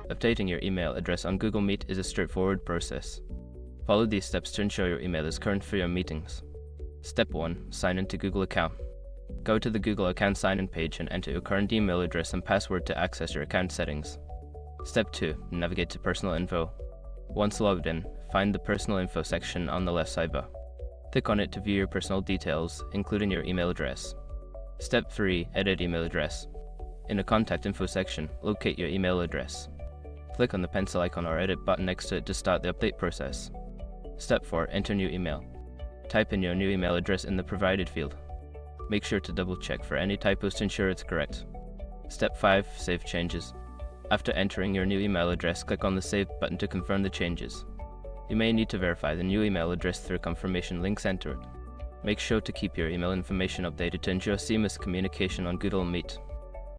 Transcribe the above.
Updating your email address on Google Meet is a straightforward process. Follow these steps to ensure your email is current for your meetings. Step 1. Sign into Google account. Go to the Google account sign-in page and enter your current email address and password to access your account settings. Step 2. Navigate to Personal Info. Once logged in, find the Personal Info section on the left sidebar. Click on it to view your personal details, including your email address. Step 3. Edit email address. In the Contact Info section, locate your email address. Click on the pencil icon or edit button next to it to start the update process. Step 4. Enter new email. Type in your new email address in the provided field. Make sure to double check for any typos to ensure it's correct. Step 5. Save changes. After entering your new email address, click on the Save button to confirm the changes. You may need to verify the new email address through a confirmation link sent to it. Make sure to keep your email information updated to ensure seamless communication on Google Meet.